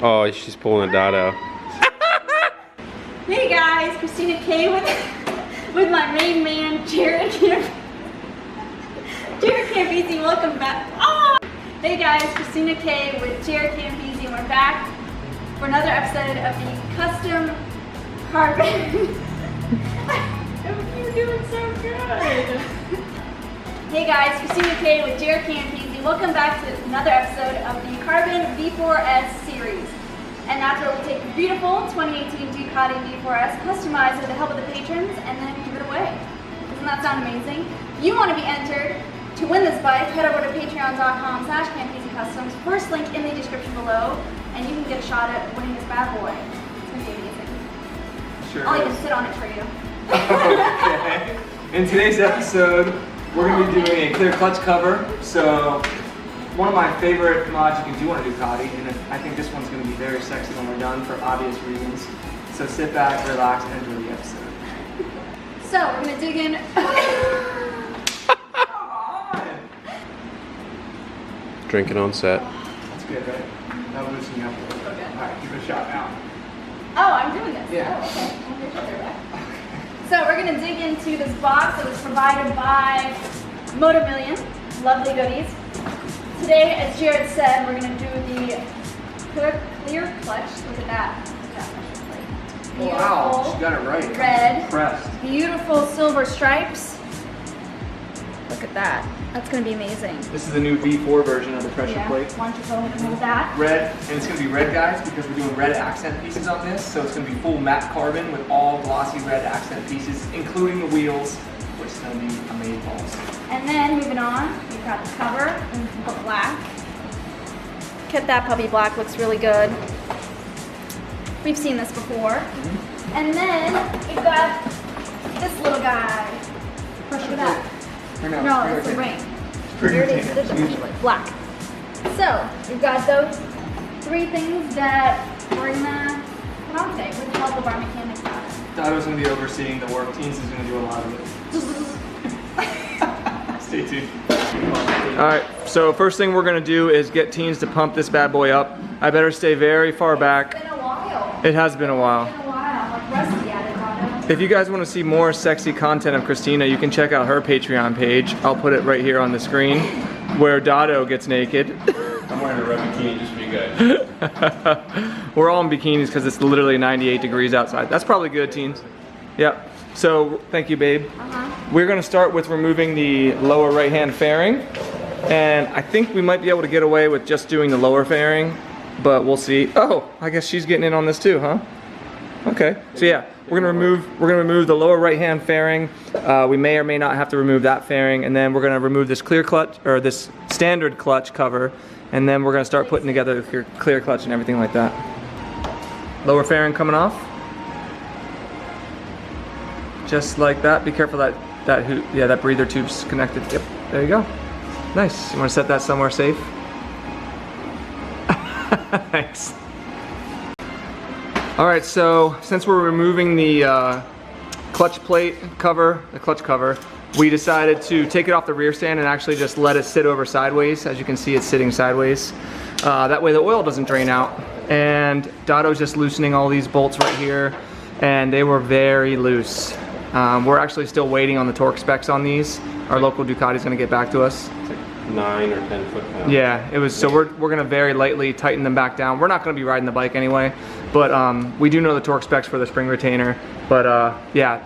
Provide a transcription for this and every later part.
Oh, she's pulling a Dado. Hey guys, Christina K with my main man, JaretCampisi. JaretCampisi, welcome back. Oh! Hey guys, Christina K with JaretCampisi, and we're back for another episode of the custom carbon. You're doing so good. Hey guys, Christina K with JaretCampisi. Welcome back to another episode of the Carbon V4S series. And that's where we take the beautiful 2018 Ducati V4S, customize with the help of the patrons, and then give it away. Doesn't that sound amazing? If you want to be entered to win this bike, head over to patreon.com/CampisCustoms. First link in the description below, and you can get a shot at winning this bad boy. It's going to be amazing. Sure. I'll even sit on it for you. Okay. In today's episode, we're going to be doing a clear clutch cover. So, one of my favorite mods you can do on a Ducati, and I think this one's going to be very sexy when we're done for obvious reasons. So sit back, relax, and enjoy the episode. So, we're going to dig in. Come on! Drinking on set. That's good, right? That'll loosen you up a little bit. Okay. Alright, give it a shot now. Oh, I'm doing this? Yeah. Oh, okay. I'll get your back. So, we're going to dig into this box that was provided by Motor Million. Lovely goodies. Today, as Jaret said, we're going to do the clear clutch. Look at that. Oh, wow, she got it right. Red. Pressed. Beautiful silver stripes. Look at that. That's going to be amazing. This is the new V4 version of the pressure Yeah. plate. Why don't you go ahead and hold that? Red, and it's going to be red, guys, because we're doing red accent pieces on this. So it's going to be full matte carbon with all glossy red accent pieces, including the wheels, which is going to be amazing. And then moving on, we've got the cover in black. Look at that puppy black, looks really good. We've seen this before. And then we've got this little guy. Look at that. No, it's the ring. Here it is, it's black. So, we've got those three things that we're gonna put on today with the help of our mechanics. Dado's going to be overseeing the work. Teens is going to do a lot of it. Stay tuned. Alright, so first thing we're going to do is get Teens to pump this bad boy up. I better stay very far back. It's been a while. It has been a while. It's been a while. I'm like rusty at it, Dado. If you guys want to see more sexy content of Christina, you can check out her Patreon page. I'll put it right here on the screen, where Dado gets naked. I'm wearing a red bikini just for you guys. We're all in bikinis because it's literally 98 degrees outside. That's probably good, Teens. Yep. So, thank you, babe. We're going to start with removing the lower right-hand fairing. And I think we might be able to get away with just doing the lower fairing, but we'll see. Oh, I guess she's getting in on this too, huh? Okay. So yeah, we're gonna remove the lower right-hand fairing. We may or may not have to remove that fairing, and then we're gonna remove this clear clutch, or this standard clutch cover, and then we're gonna start putting together the clear clutch and everything like that. Lower fairing coming off. Just like that. Be careful that breather tube's connected. Yep. There you go. Nice. You want to set that somewhere safe? Thanks. Alright, so since we're removing the clutch plate cover, we decided to take it off the rear stand and actually just let it sit over sideways. As you can see, it's sitting sideways. That way the oil doesn't drain out. And Dado's just loosening all these bolts right here, and they were very loose. We're actually still waiting on the torque specs on these. Our local Ducati's gonna get back to us. 9 or 10 foot-pounds. Yeah, it was. So we're gonna very lightly tighten them back down. We're not gonna be riding the bike anyway, but we do know the torque specs for the spring retainer. But yeah,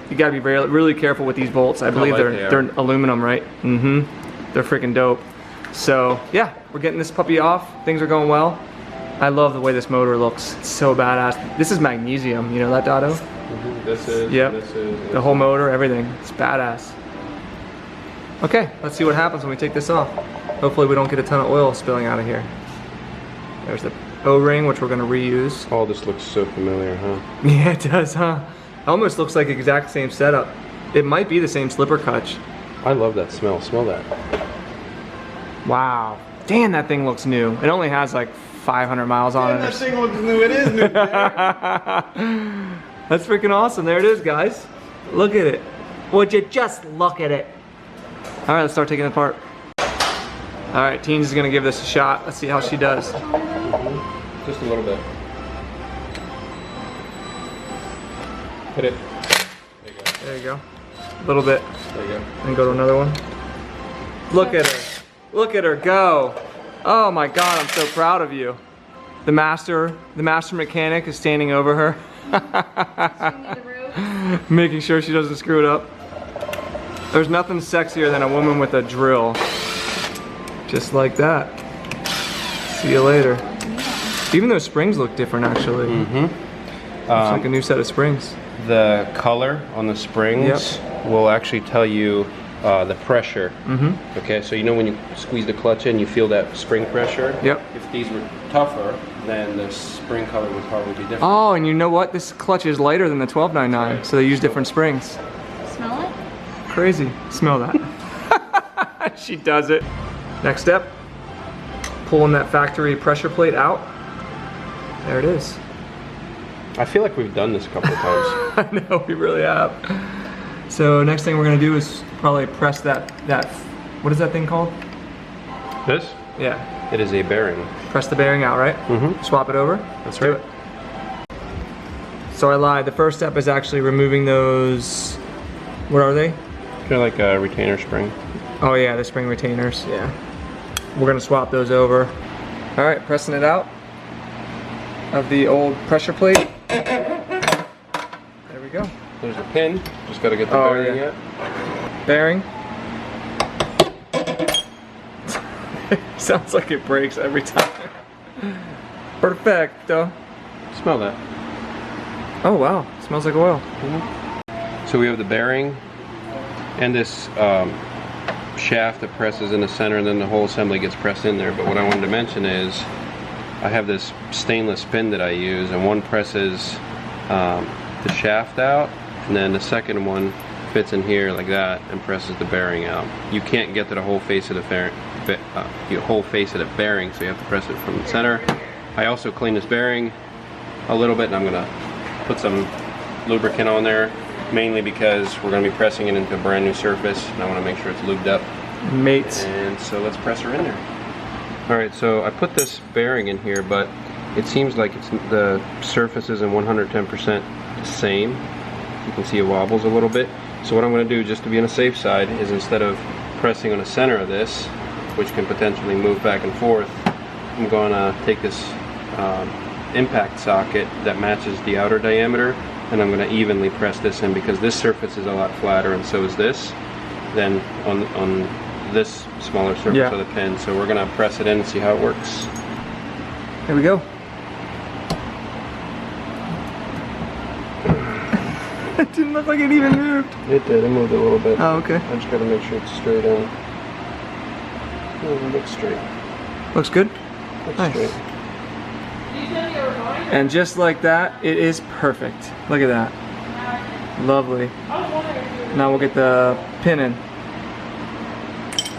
you gotta be really careful with these bolts. I believe they're aluminum, right? Mm-hmm. They're freaking dope. So yeah, we're getting this puppy off. Things are going well. I love the way this motor looks. It's so badass. This is magnesium. You know that, Dado? Mm-hmm. This is. Yep. This is. The whole motor, everything. It's badass. Okay, let's see what happens when we take this off. Hopefully we don't get a ton of oil spilling out of here. There's the O-ring, which we're gonna reuse. All this looks so familiar, huh? Yeah, it does, huh? Almost looks like the exact same setup. It might be the same slipper clutch. I love that smell. Smell that. Wow. Damn, that thing looks new. It only has like 500 miles on it. That thing looks new. It is new. That's freaking awesome. There it is, guys. Look at it. Would you just look at it? All right, let's start taking it apart. All right, Teens is gonna give this a shot. Let's see how she does. Just a little bit. Hit it. There you go. There you go. A little bit. There you go. And go to another one. Look at her. Look at her go. Oh my God, I'm so proud of you. The master mechanic is standing over her. Making sure she doesn't screw it up. There's nothing sexier than a woman with a drill. Just like that. See you later. Even those springs look different actually. It's like a new set of springs. The color on the springs will actually tell you the pressure. Okay, so you know when you squeeze the clutch in, you feel that spring pressure. Yep. If these were tougher, then the spring color would probably be different. Oh, and you know what? This clutch is lighter than the 1299, so they use different springs. Smell it? Crazy. Smell that. She does it. Next step, pulling that factory pressure plate out. There it is. I feel like we've done this a couple of times. I know, we really have. So next thing we're gonna do is probably press that, what is that thing called? This? Yeah. It is a bearing. Press the bearing out, right? Swap it over. That's Do right. it. So I lied, the first step is actually removing those, what are they? They're like a retainer spring. Oh yeah, the spring retainers, yeah. We're gonna swap those over. All right, pressing it out of the old pressure plate. There we go. There's a pin. Just gotta get the bearing yet. Bearing. Sounds like it breaks every time. Perfecto. Smell that. Oh wow, smells like oil. So we have the bearing and this shaft that presses in the center, and then the whole assembly gets pressed in there. But what I wanted to mention is I have this stainless pin that I use, and one presses the shaft out, and then the second one fits in here like that and presses the bearing out. You can't get to the whole face of the bearing, so you have to press it from the center. I also clean this bearing a little bit, and I'm gonna put some lubricant on there, mainly because we're gonna be pressing it into a brand new surface, and I wanna make sure it's lubed up. Mates. And so let's press her in there. All right, so I put this bearing in here, but it seems like the surface isn't 110% the same. You can see it wobbles a little bit. So what I'm going to do, just to be on the safe side, is instead of pressing on the center of this, which can potentially move back and forth, I'm going to take this impact socket that matches the outer diameter, and I'm going to evenly press this in, because this surface is a lot flatter, and so is this, than on this smaller surface of the pin. So we're going to press it in and see how it works. Here we go. It didn't look like it even moved. It did, it moved a little bit. Oh, okay. I just got to make sure it's straight in. Oh, it looks straight. Looks good. Looks Nice. straight. And just like that, it is perfect. Look at that. Lovely. Now we'll get the pin in.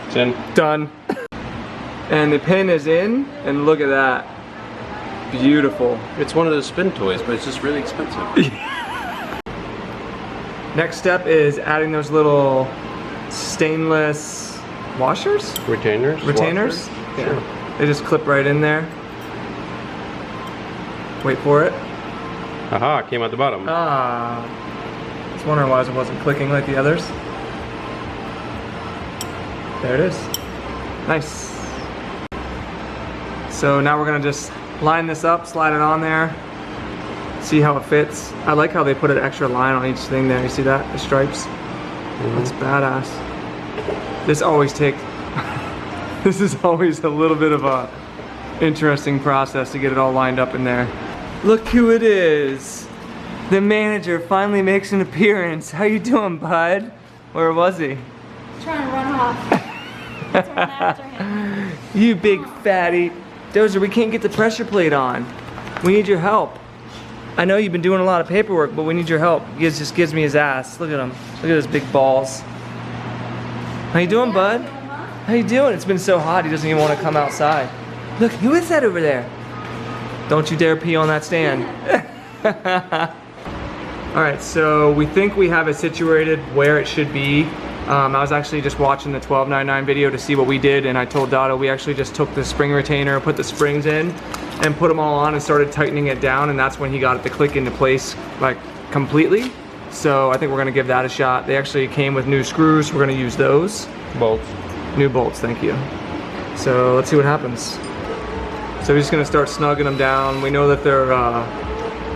It's in. Done. And the pin is in, and look at that. Beautiful. It's one of those spin toys, but it's just really expensive. Next step is adding those little stainless washers? Retainers? Retainers? Washers? Yeah. Sure. They just clip right in there. Wait for it. Aha, it came out the bottom. Ah. I was wondering why it wasn't clicking like the others. There it is. Nice. So now we're gonna just line this up, slide it on there, see how it fits. I like how they put an extra line on each thing there. You see that? The stripes? That's badass. This always takes, this is always a little bit of a interesting process to get it all lined up in there. Look who it is. The manager finally makes an appearance. How you doing, bud? Where was he? Trying to run off. Let's run after him. You big fatty. Dozer, we can't get the pressure plate on. We need your help. I know you've been doing a lot of paperwork, but we need your help. He just gives me his ass. Look at him. Look at his big balls. How you doing, bud? How you doing? It's been so hot, he doesn't even want to come outside. Look, who is that over there? Don't you dare pee on that stand. All right, so we think we have it situated where it should be. I was actually just watching the 1299 video to see what we did, and I told Dotto we actually just took the spring retainer, put the springs in, and put them all on and started tightening it down, and that's when he got it to click into place like completely. So I think we're gonna give that a shot. They actually came with new screws. We're gonna use those. Bolts. New bolts, thank you. So let's see what happens. So we're just gonna start snugging them down. We know that they're,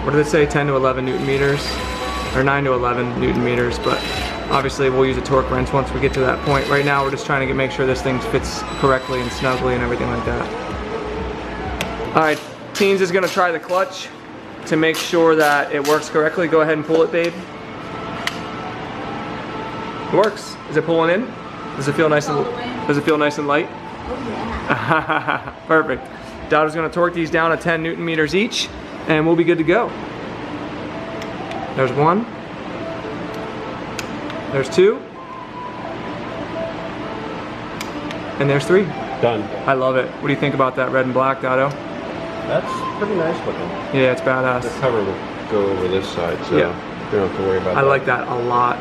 what did it say, 10 to 11 Newton meters? Or 9 to 11 Newton meters, but obviously we'll use a torque wrench once we get to that point. Right now we're just trying to make sure this thing fits correctly and snugly and everything like that. All right, Teens is gonna try the clutch to make sure that it works correctly. Go ahead and pull it, babe. It works. Is it pulling in? Does it feel nice and light? Oh yeah. Perfect. Dado's gonna torque these down to 10 Newton meters each, and we'll be good to go. There's one. There's two. And there's three. Done. I love it. What do you think about that red and black, Dado? That's pretty nice looking. Yeah, it's badass. The cover will go over this side, so Yeah. you don't have to worry about that. I like that a lot.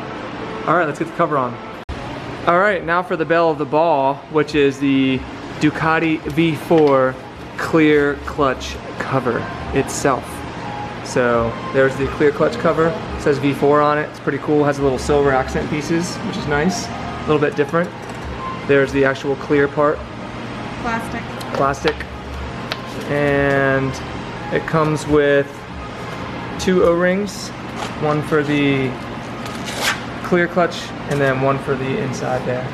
All right, let's get the cover on. All right, now for the belle of the ball, which is the Ducati V4 clear clutch cover itself. So there's the clear clutch cover. It says V4 on it. It's pretty cool. Has a little silver accent pieces, which is nice. A little bit different. There's the actual clear part. Plastic. And it comes with 2 O-rings. One for the clear clutch and then one for the inside there.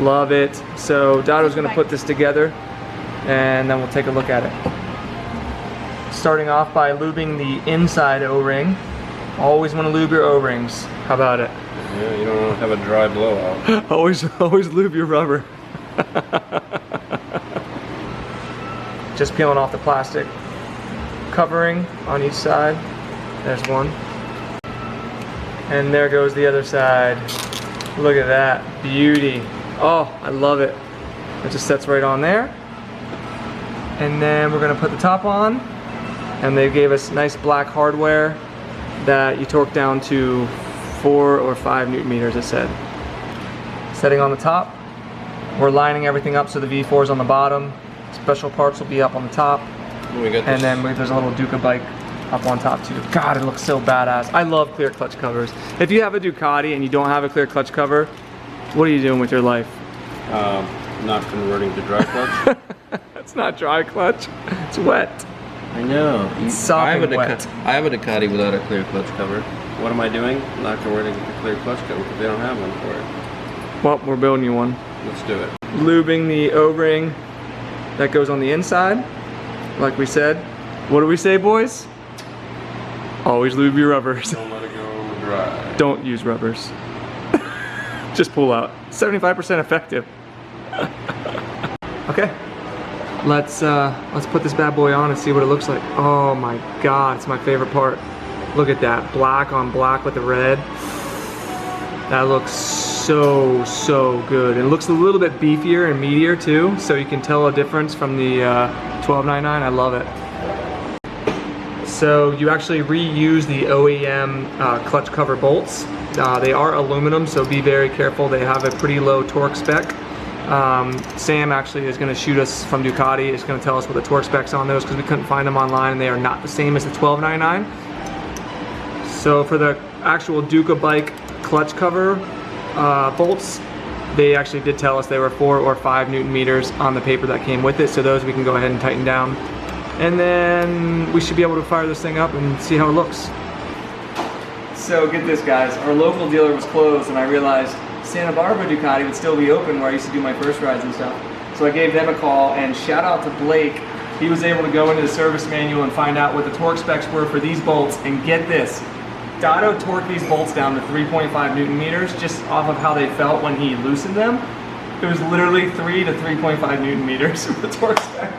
Love it. So Dado's gonna put this together and then we'll take a look at it. Starting off by lubing the inside O-ring. Always want to lube your O-rings. How about it? Yeah, you don't want to have a dry blowout. always lube your rubber. Just peeling off the plastic covering on each side. There's one. And there goes the other side. Look at that beauty. Oh, I love it. It just sets right on there. And then we're gonna put the top on. And they gave us nice black hardware that you torque down to 4 or 5 Newton meters, it said. Setting on the top. We're lining everything up so the V4 is on the bottom. Special parts will be up on the top. We got and then there's a little ducabike up on top too. God, it looks so badass. I love clear clutch covers. If you have a Ducati and you don't have a clear clutch cover, what are you doing with your life? Not converting to dry clutch. It's not dry clutch, it's wet. I know. It's sopping wet. I have a Ducati without a clear clutch cover. What am I doing? Not converting to clear clutch cover because they don't have one for it. Well, we're building you one. Let's do it. Lubing the O-ring that goes on the inside, like we said. What do we say, boys? Always lube your rubbers. Don't let it go dry. Don't use rubbers. Just pull out. 75% effective. Okay. Let's put this bad boy on and see what it looks like. Oh my God, it's my favorite part. Look at that, black on black with the red. That looks so good. And it looks a little bit beefier and meatier too, so you can tell a difference from the 1299. I love it. So you actually reuse the OEM clutch cover bolts. They are aluminum, so be very careful. They have a pretty low torque spec. Sam actually is going to shoot us from Ducati. Is going to tell us what the torque specs on those because we couldn't find them online and they are not the same as the 1299. So for the actual ducabike clutch cover bolts, they actually did tell us they were 4 or 5 Newton meters on the paper that came with it. So those we can go ahead and tighten down. And then we should be able to fire this thing up and see how it looks. So get this, guys. Our local dealer was closed and I realized Santa Barbara Ducati would still be open where I used to do my first rides and stuff. So I gave them a call and shout out to Blake. He was able to go into the service manual and find out what the torque specs were for these bolts, and get this. Dado torqued these bolts down to 3.5 Newton meters just off of how they felt when he loosened them. It was literally 3 to 3.5 Newton meters for the torque spec.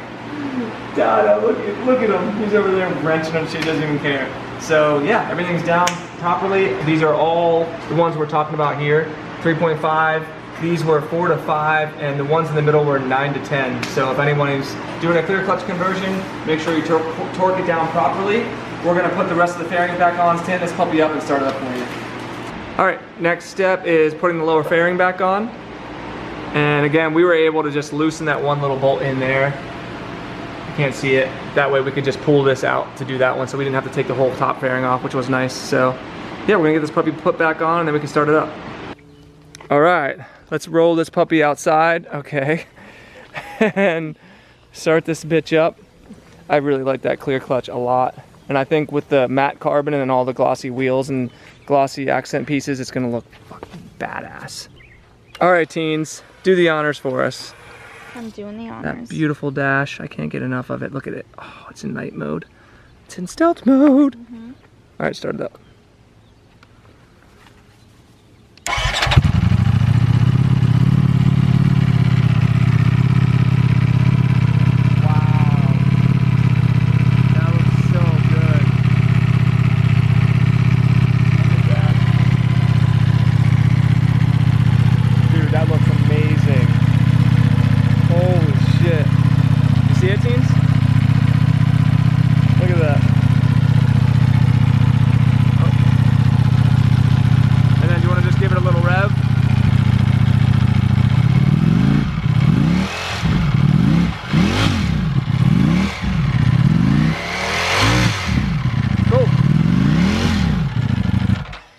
Dado, look at him. He's over there wrenching them, she doesn't even care. So yeah, everything's down properly. These are all the ones we're talking about here. 3.5, these were 4 to 5, and the ones in the middle were 9 to 10. So if anyone is doing a clear clutch conversion, make sure you torque it down properly. We're gonna put the rest of the fairing back on, stand this puppy up and start it up for you. All right, next step is putting the lower fairing back on. And again, we were able to just loosen that one little bolt in there. you can't see it. That way we could just pull this out to do that one, so we didn't have to take the whole top fairing off, which was nice. So yeah, we're gonna get this puppy put back on and then we can start it up. All right, let's roll this puppy outside, okay, and start this bitch up. I really like that clear clutch a lot. And I think with the matte carbon and then all the glossy wheels and glossy accent pieces, it's gonna look fucking badass. All right, teens, do the honors for us. I'm doing the honors. That beautiful dash, I can't get enough of it. Look at it. Oh, it's in night mode. It's in stealth mode. All right, start it up.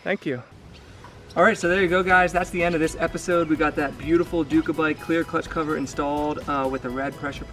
Thank you. All right, so there you go, guys. That's the end of this episode. We got that beautiful Ducabike clear clutch cover installed with the red pressure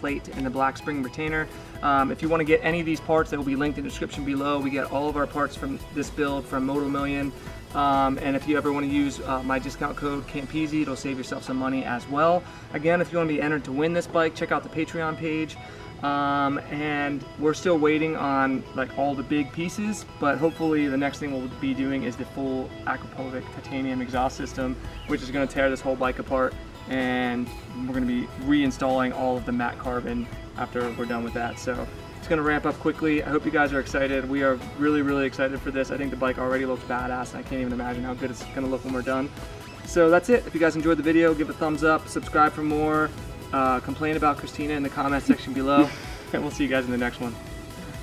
plate and the black spring retainer. If you want to get any of these parts, they will be linked in the description below. We get all of our parts from this build from Moto Million. And if you ever want to use my discount code Campisi, it'll save yourself some money as well. Again, if you want to be entered to win this bike, check out the Patreon page. And we're still waiting on like all the big pieces, but hopefully the next thing we'll be doing is the full Aquapovic titanium exhaust system, which is going to tear this whole bike apart, and we're going to be reinstalling all of the matte carbon after we're done with that. So it's going to ramp up quickly. I hope you guys are excited. We are really excited for this. I think the bike already looks badass, and I can't even imagine how good it's going to look when we're done. So that's it. If you guys enjoyed the video, give a thumbs up, subscribe for more. Complain about Christina in the comment section below, and we'll see you guys in the next one.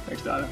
Thanks, Dada.